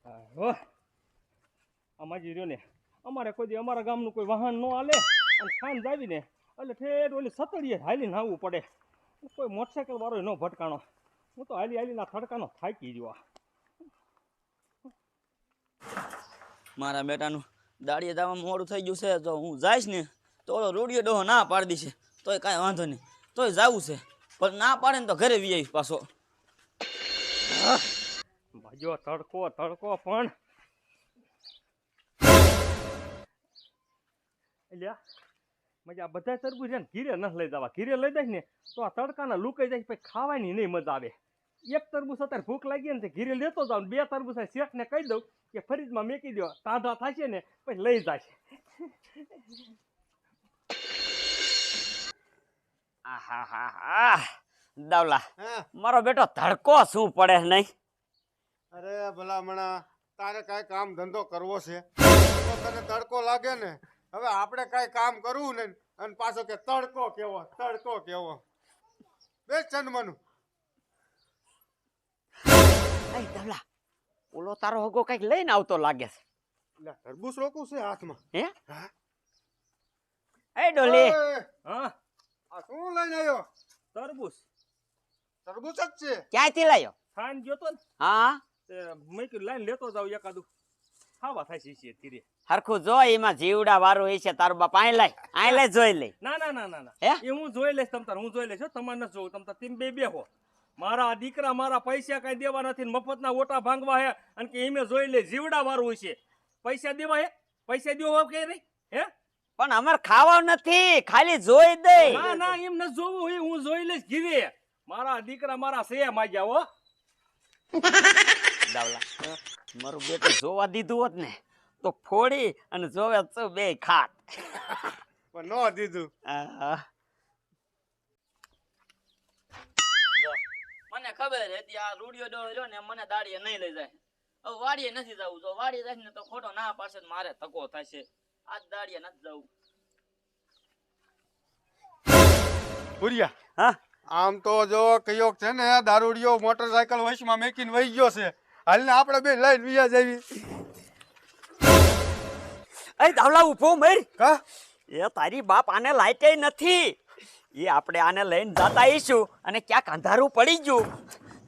હો આમાં જ રહ્યો ને અમારે કોઈ દી અમારા ગામનું કોઈ વાહન ન હાલે અને ખાન જાવી ને એટલે ઠેર ઓલી સતડીએ હાલીને આવવું પડે. કોઈ મોટરસાઇકલ વાળો ન ભટકાણો. હું તો હાલીના થડકાનો થાકી ગયો. મારા બેટાનું દાડીએ દાવામાં મોડું થઈ ગયું છે. તો હું જઈશ ને તો ઓલો રૂડિયો ડોહો ના પાડી દેશે તોય કાંઈ વાંધો નહીં, તોય જવું છે. પણ ના પાડે ને તો ઘરે વી આવીશ પાછો. ભાજો તડકો પણ એટલે મજા બધા તરબૂચ છે ને ઘીરે ન લઈ જવા. ઘીરે લઈ જાય ને તો આ તડકાના લુકાઈ જાય પછી ખાવાની નહીં મજા આવે. એક તરબૂચ અત્યારે ભૂખ લાગી ને ઘીરે લેતો જાવ, બે તરબૂચ શેઠને કહી દઉં કે ફરીજમાં મેકી દો, તાંઢા થશે ને પછી લઈ જશે. દાવલા મારો બેટો ધડકો શું પડે નહીં? અરે ભલામણા તારે કાંઈ કામ ધંધો કરવો છે તો તને તડકો લાગે ને. હવે આપણે કાંઈ કામ કરવું ને અને પાછો કે તડકો કેવો બે ચંદમાનું. દાવલા ઓલો તારો હગો કઈક લઈને આવતો લાગે છે. એટલે તરબૂચ રોકું છે હાથમાં. હે એ ડોલી હા આ શું લઈને આવ્યો? તરબૂચ તરબૂચ જ છે. ક્યાંથી લાયો? ખાન ગયો તો ને હા મેં કીધું લાઈને લેતો જાવ એકાદું ખાવા થાય છે ધીરે. હરખું જો એમાં જીવડા વાળું હોય છે. તારું બાપ આઈ લઈ જોઈ લઈ. ના એ હું જોઈ લઈશ. હું જોઈ લઈશ. તમારે નથી જોવું. તમે બે બેહો. મારા દીકરા મારા પૈસા કઈ દેવા નથી, મફતના ઓટા ભાંગવા હે અને કે એમે જોઈ લે જીવડા વાળું હોય છે. પૈસા દેવા હે? પૈસા દેવા કે નહીં હે? પણ અમાર ખાવા નથી, ખાલી જોઈ દે. ના એમ ન જોવું હોય. હું જોઈ લઈશ ઘીરે. મારા દીકરા મારા સે માગ્યા હો. દાવલા મારું બેટું જોવા દીધું હોત ને તો ફોડી અને જોવે તો બે ખાટ. પણ ન દીધું. મને ખબર હતી આ રૂડિયો ડો રહ્યો ને મને દાડીએ નહીં લઈ જાય. હવે વાડીએ નથી જવું. જો વાડીએ જાય ને તો ખોટો ના પાડશે મારે તકો થશે. આજ દાડીએ નથી જવું. ભૂરિયા હા આમ તો જો કયો છે ને દારૂડિયો મોટરસાયકલ વશમાં મેકીને વહી ગયો છે. હાલને આપણે બે લઈને વિયા જવી. એ દાવલા ઉભો મર. કા એ તારી બાપ આને લાઈટે નથી. એ આપણે આને લઈને જતા આવીશું અને ક્યાંક અંધારું પડી ગયું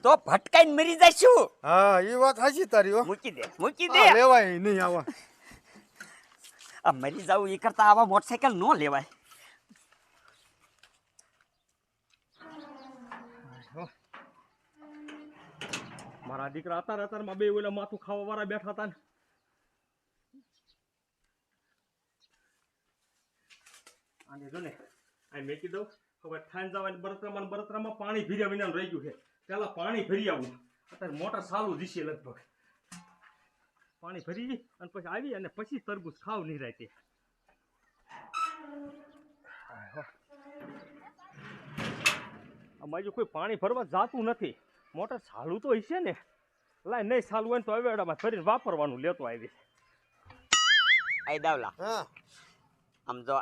તો ભટકાઈને મરી જઈશું. હા એ વાત સાચી તારી. હો મૂકી દે લેવાય નહીં આવા. આ મરી જાવું એ કરતા આવા મોટરસાયકલ ન લેવાય. મારા દીકરા અત્યારમાં બે ઓલા માથું ખાવા વાળા બેઠા હતા ને. આને જો ને આ મેકી દઉં. હવે ઠાન જવાની બરતરામાં પાણી ભર્યા વિના રહી ગયું છે. પેલા પાણી ભરી આવું. અત્યારે મોટર ચાલુ દિશે લગભગ. પાણી ભરી અને પછી આવી અને પછી તરબૂચ ખાવ નહીં રાતે. અમારી કોઈ પાણી ભરવા જાતું નથી. મોટર ચાલુ તો હશે ને. લાય નહીં ચાલુ હોય ને તો હવે ફરીને વાપરવાનું લેતો આવી. આઈ દાવલા હા આમ જો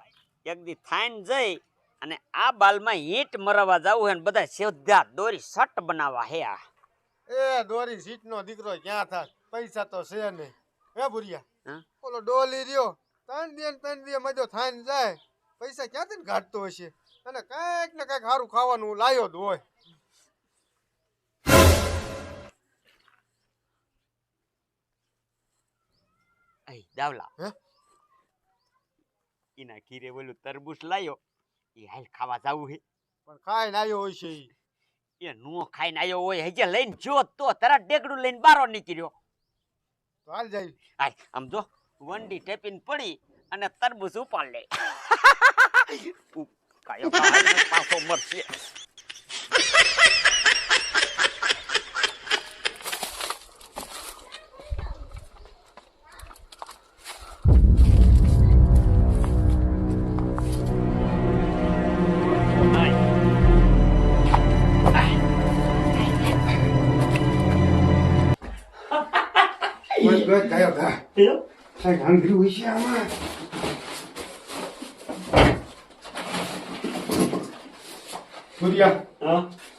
એક દી થાઈન જઈ અને આ બાલમાં ઈંટ મરવા જાવું હે ને બધા સીધા દોરી સટ બનાવવા હે. આ એ દોરી સીટ નો દીકરો ક્યાં થાય? પૈસા તો છે નહીં. હે ભૂરિયા ઓલો ડોલી રહ્યો 3 દી મજો થાઈને જાય. પૈસા ક્યાંથી ઘાટતો હશે? અને કઈક ને કઈક સારું ખાવાનું લાયો જ હોય. આઈ દાવલા એના ઘીરે ઓલું તરબૂચ લાયો. એ હાલ ખાવા જાવું હે. પણ ખાઈને આવ્યો હોય છે એ નો ખાઈને આવ્યો હોય હજે લઈને જો તો તરત ડેકડું લઈને બારો નીકળ્યો. તો હાલ જાય. આય આમ જો વંડી ટેપીને પડી અને તરબૂચ ઉપાડ લે. કાયો પાછો મરશે.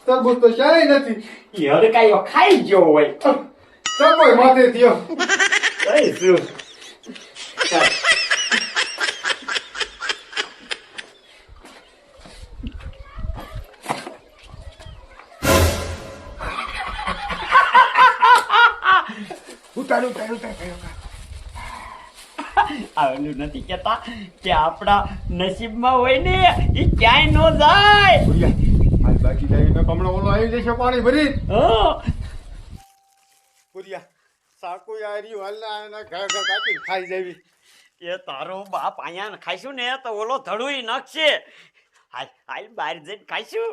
તરબૂચ તો ક્યાંય નથી. હવે કાયો ખાઈ ગયો હોય. ચકોય માથે થયો. કઈ શું આવેલું નથી કેતા કે આપણા નસીબમાં હોય ને એ ક્યાંય ન જાય. ભુરિયા હાલ બાકી જઈને કમળો ઓલો આવી જશે પાણી ભરી. હા ભુરિયા સાકુ આર્યું હાલના એના ઘા ઘા કાપીને ખાઈ જાવી. એ તારો બાપ અહીંયા ખાઈશું ને તો ઓલો ધડુઈ નાખશે. હાલ હાલ બહાર જઈને ખાઈશું.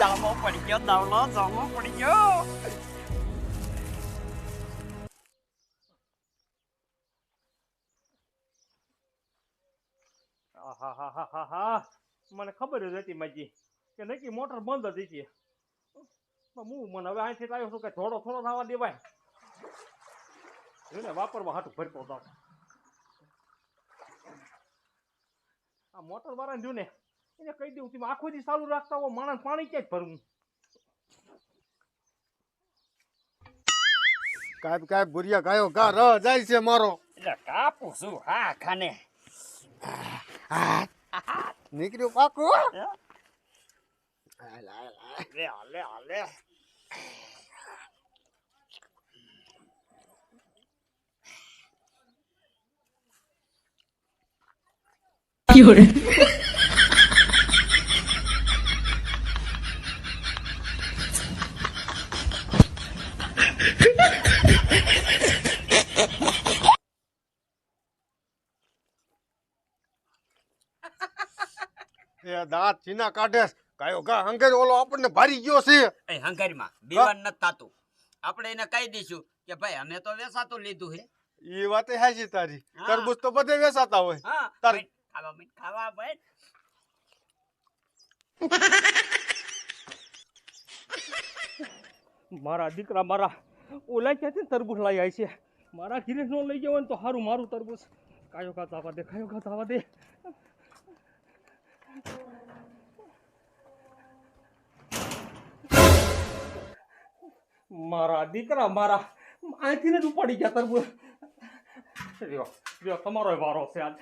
જામો પડી ગયો દાવલો, જામો પડી ગયો. આહાહાહાહા. મને ખબર જ હતી માજી કે નક્કી મોટર બંધ હતી કે પણ હું મને હવે અહીંથી આવ્યો છું કે થોડો થોડો થવા દેવાય એને વાપરવા હાટું ભરતો હતો. આ મોટર વાળાને જોને એને કહી દઉં તમે આખો દી ચાલુ રાખતા હો માણસ પાણી ક્યાં જ ભરવું. કાપ કાપ ભુરિયા ગાયો ગા ર જાય છે મારો. એટલે કાપું છું હા ખાને. નીકળ્યું પાકું. લે હાલે હાલે. એ દાંત ચીના કાઢે ગાયો ગા હંગે ઓલો આપણને ભારી ગયો છે. એ હંગારીમાં બીવાન નથી થાતું. આપણે એને કહી દઈશું કે ભાઈ અમે તો વેસાતું લીધું છે. એ વાતે હાચી તારી. હા. તરબૂચ તો બધે વેચાતા હોય. હા તારી ખાવા ભાઈ. મારા દીકરા મારા ઓલા ક્યાંથી તરબૂચ લઈ આવી છે. મારા ઘીરે ન લઈ જવાનું તો સારું મારું તરબૂચ કાયો કા થવા દે કાયો કા થવા દે. મારા દીકરા મારા અહીંથી જ ઉપાડી ગયા તરબૂચ. લ્યો લ્યો તમારો વારો છે આજ.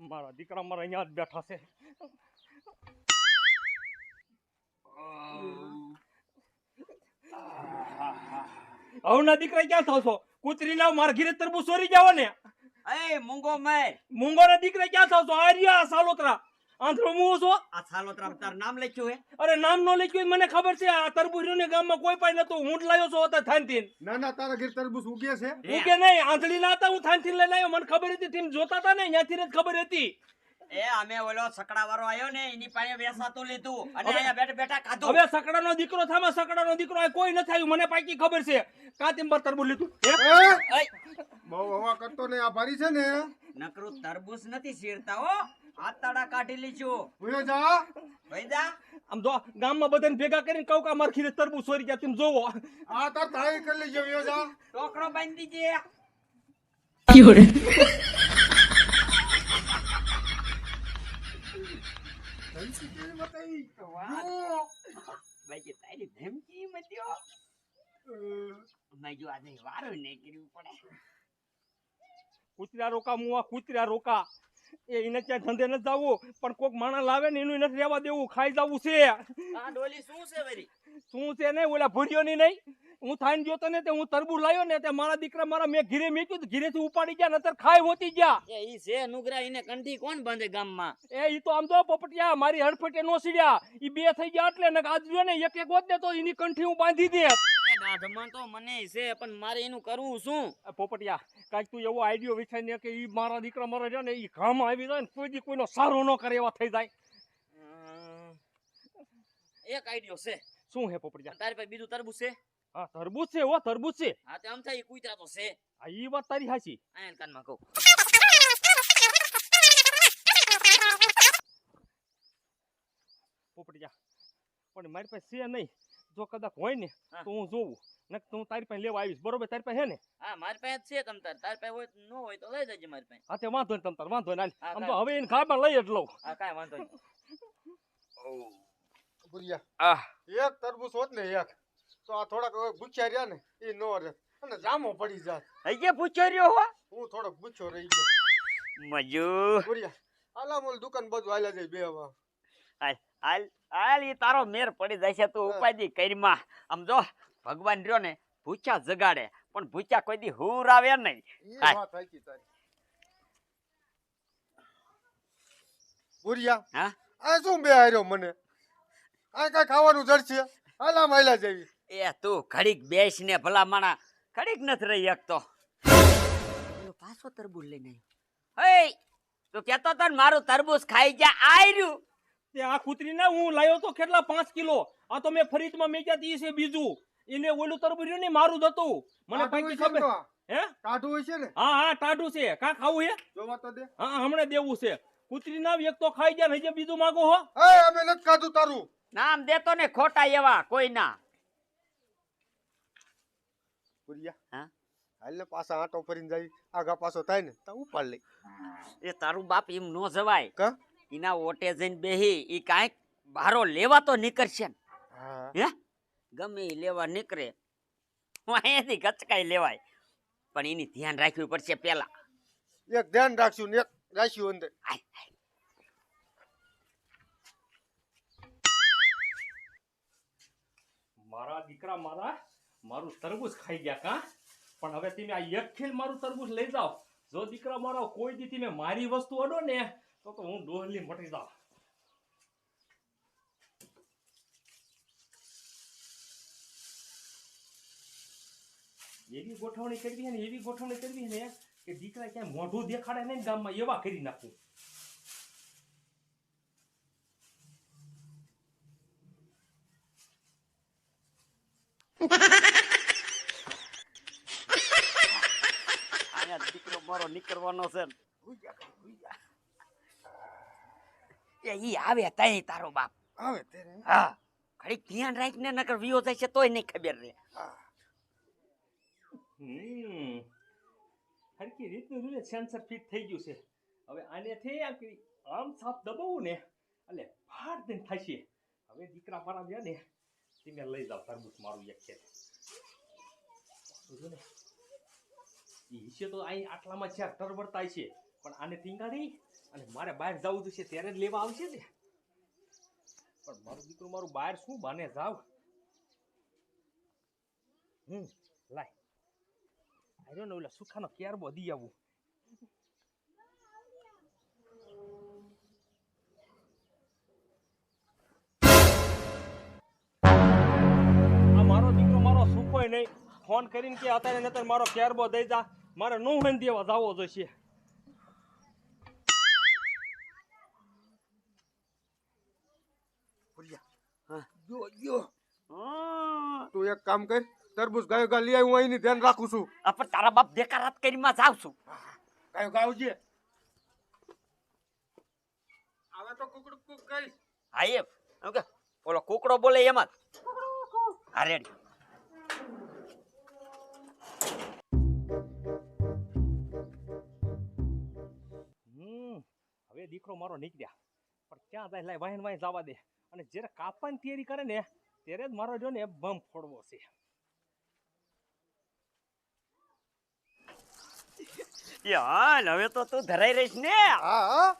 મારા દીકરા મારા અહીંયા જ બેઠા છે. હવના દીકરા ક્યાં થાવ છો? કૂતરી લાવ મારા ઘીરે તરબૂચ ચોરી જાવ ને. એ મૂંગો મેં મૂંગોના દીકરા ક્યાં થાવ છો? આર્યા સાલોતરા આંધળો મુવો છો. આ સાલોતરા તાર નામ લખ્યું હે. અરે નામ નો લખ્યું મને ખબર છે. આ તરબૂચને ગામમાં કોઈ પણ નતું. હું જ લાવ્યો છો હતા થાનથી. ના ના તારા ઘેર તરબૂચ ઉગે છે. હું કે નહીં આંધળી ના હતા. હું થાનથી લઈને આવ્યો. મને ખબર હતી તેમ જોતા હતા ને ત્યાંથી જ ખબર હતી. એ અમે ઓલો સકડા વાળો આવ્યો ને એની પાસે વેસાતું લીધું અને અહીંયા બેઠા બેઠા ખાધું. હવે સકડાનો દીકરો થામાં સકડાનો દીકરો આ કોઈ નથી આવ્યું. મને પાકી ખબર છે. કાતિંબર તરબૂચ લીધું. હે? બહુ હવા કરતો ને આ ભારી છે ને. નકરું તરબૂચ નથી શેરતા હો. આતાડા કાઢી લીધું. ભુયો જા. ભાઈ જા. આમ જો ગામમાં બધાને ભેગા કરીને કહું કે અમારા ખીરે તરબૂચ ચોરી ગયા. તમે જોવો. આ તાર તાળી કરી લેજો ભુયો જા. ટોકરો બાંધી દીજે. ભાઈ કે તારી ધમકી મત્યો. મેં જો આજે વારો નહીં કર્યું પડે. કૂતરા રોકા મુવા કૂતરા રોકા. એ એને ત્યાં ધંધે નથી જવું પણ કોક માણસ લાવે ને એનું નથી રહેવા દેવું. ખાઈ જવું છે. આ ડોલી શું છે વરી? શું છે ને ઓલા ભૂરીઓની નહીં. હું થાઈને જોતો ને તે હું તરબૂચ લાવ્યો ને તે મારા દીકરા મારા મેં ઘીરે મેક્યું ઘીરેથી ઉપાડી ગયા નતર ખાઈ હોતી ગયા. એ ઈ છે નુગરા એને કંઠી કોણ બાંધે ગામમાં? એ ઈ તો આમ તો પોપટિયા મારી હડફટે નો સીડ્યા. ઈ બે થઈ ગયા એટલે ને આજ જો ને એક એક હોત ને તો એની કંઠી હું બાંધી દે. એ દાઢમાં તો મને છે પણ મારે એનું કરવું શું? પોપટિયા કાંઈક તું એવો આઈડિયો વિચારી ને કે ઈ મારા દીકરા મારા છે ને ઈ ગામ આવી જાય ને કોઈ દી કોઈનો સારો ન કરે એવા થઈ જાય. એક આઈડિયો છે. શું હે પોપટિયા? તારી પાસે બીજું તરબૂચ છે? હા તરબૂચ છે. હો તરબૂચ છે. હા તે આમ થાય કુતરા તો છે. આ ઈ વાત તારી સાચી. આયન કાનમાં કહું. પટિયા, પણ મારી પાસે છે નહીં. જો કદાચ હોય ને હા. તો હું જોઉં, નકર તો હું તારી પાસે લેવા આવીશ. બરોબર? તારી પાસે હે ને? હા મારી પાસે છે તમ તાર પાસે હોય ન હોય તો લઈ જજે મારી પાસે. હા તે વાંધો નહીં, તમ તાર વાંધો નહીં. હા, આમ તો હવે એને ખાવા લઈ જ લઉં. હા કાંઈ વાંધો નહીં. ભૂરિયા એક તરબૂચ હોત ને એક તો આ થોડાક ભૂખ્યા રહ્યા ને એ નો રહે અને જામો પડી જાત. હજી પૂછ્યો રહ્યો હો હું થોડોક ભૂખ્યો રહી ગયો. મજુ ભૂરિયા આલા મોલ દુકાન બધું હાલ્યા જાય બે વા. હાલ હાલ હાલ ઈ તારો મેર પડી જશે તું ઉપાધિ કરીમાં. આમ જો ભગવાન રહ્યો ને ભૂખ્યા જગાડે પણ ભૂખ્યા કોઈ દી હુર આવે નહીં. એ હાલ. વાત સાચી તારી. ભૂરિયા હા આ શું બે હાર્યો મને? આ કઈ ખાવાનું જડશે? હાલા માયલા જેવી. એ તું ઘડીક બેસ ને ભલા માણા ઘડીક નથી રહી શકતો. પાછો તરબૂચ લઈને આવ્યો. હે તું કેતો તો ને મારું તરબૂચ ખાઈ જા આયર્યું. તે આ કૂતરીને હું લાવ્યો તો કેટલા 5 કિલો. આ તો મેં ફરીદમાં મેક્યા તી છે બીજું. એને ઓલું તરબૂચ રહ્યું ને મારું જ હતું. મને પાકી ખબર. હે? કાઢું હોય છે ને? હા હા ટાઢું છે. કા ખાવું હે? જોવા તો દે. હા હમણાં દેવું છે. કૂતરીના એક તો ખાઈ ગયા ને હજી બીજું માંગો હો. એ અમે નથી ખાધું તારું. નામ દેતો ને ખોટા એવા કોઈ ના. ભૂરિયા હા હાલ ને પાછા આંટો ફરીને જાય આગા પાછો થાય ને તો ઉપાડ લઈ. એ તારું બાપ એમ નો જવાય. કા? એના ઓટે જઈને બેહી ઈ કાંઈક બારો લેવા તો નીકળશે ને. હા હે ગમે ઈ લેવા નીકળે હું અહીંયાથી ગચકાઈ લેવાય પણ એની ધ્યાન રાખવું પડશે પેલા. એક ધ્યાન રાખશું ને એક રાખ્યું અંદર. આય, આય. મારા દીકરા મારું તરબૂચ ખાઈ ગયા કા. પણ હવે તમે આ એક ખેલ મારું તરબૂચ લઈ જાઓ. જો દીકરા મારા કોઈ દી તમે મારી વસ્તુ અડો ને તો હું ડોહલી મટી જાઉં. એવી ગોઠવણી કરવી ને એવી ગોઠવણી કરવી ને કે દીકરા ક્યાંય મોઢું દેખાડે નહીં ને ગામમાં એવા કરી નાખું. આયા દીકરો મારો નીકળવાનો છે ને. એ ઈ આવે તઈ તારો બાપ. આવે તેરે. હા ઘડીક ધ્યાન રાખીને નકર વિયો જાય છે તોય નહીં ખબર રહે. હરકી રીતનું જોઈને સેન્સર ફિટ થઈ ગયું છે. હવે આનેથી આમ સાપ દબાવું ને એટલે ફાટ દઈને થશે. હવે દીકરા મારા ગયા ને તમે લઈ જાઓ તરબૂચ મારું એક છે. ને એ હિસ્સે તો અહીં આટલામાં છે ટરબડતા છે પણ આને ટીંગાડી અને મારે બહાર જવું છે ત્યારે જ લેવા આવશે ને. પણ મારું દીકરું મારું બહાર શું બાને જાવ. લાય આર્યો ને ઓલા સુખાનો કેરબો દી આવું. આ મારો દીકરો મારો સુખોય નહીં. ફોન કરીને કે અત્યારે ને અત્યારે મારો કેરબો દઈ જા. મારે નો હોય દેવા જાવો જોઈશે. ભૂરિયા જો જો હા તું એક કામ કર તરબૂચ ગાયો ગા લઈ આવ્યું અહીંની ધ્યાન રાખું છું. આ પણ તારા બાપ દેખા રાત કરીમાં જાવ છું. ગાયો ગાવજે. આવે તો કુકડું કુક કઈશ. હા એમ કે ઓલો કુકડો બોલે એમ જ. હા રેડી. હવે દીકરો મારો નીકળ્યા પણ ક્યાં જાય લાય વાહન વાહન જવા દે. અને જ્યારે કાપવાની તૈયારી કરે ને ત્યારે જ મારો જો ને બમ ફોડવો છે. યાર હવે તો તું ધરાઈ રહીશ ને. હા હા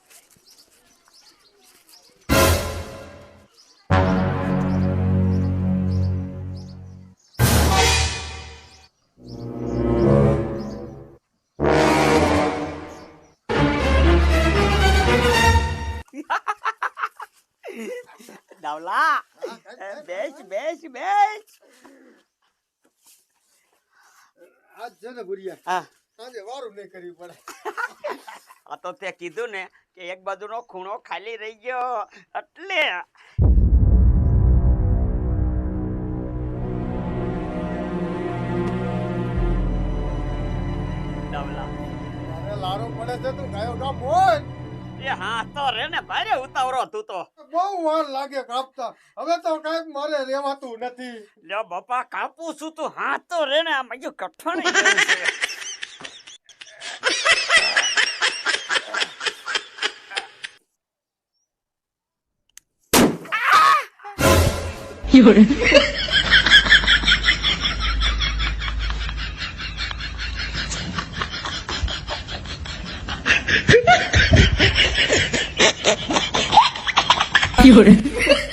ડાવલા બેસ બેસ બેસ. આજ છે ને ભૂરિયા હા આજે વારું નહીં કરવી પડે. આ તો તે કીધું ને કે એક બાજુનો ખૂણો ખાલી રહી ગયો એટલે. ડાવલા અરે લારો પડે છે તું ગાયો ગા બોલ. એ હા તો રે ને ભારે ઉતાવળો તું તો. બહુ વાર લાગે કાપતા. હવે તો કાંઈક મારે રહેવાતું નથી. લ્યો બાપા કાપું છું તું હા તો રે ને આમ હજુ કઠણ જેવું છે.有人。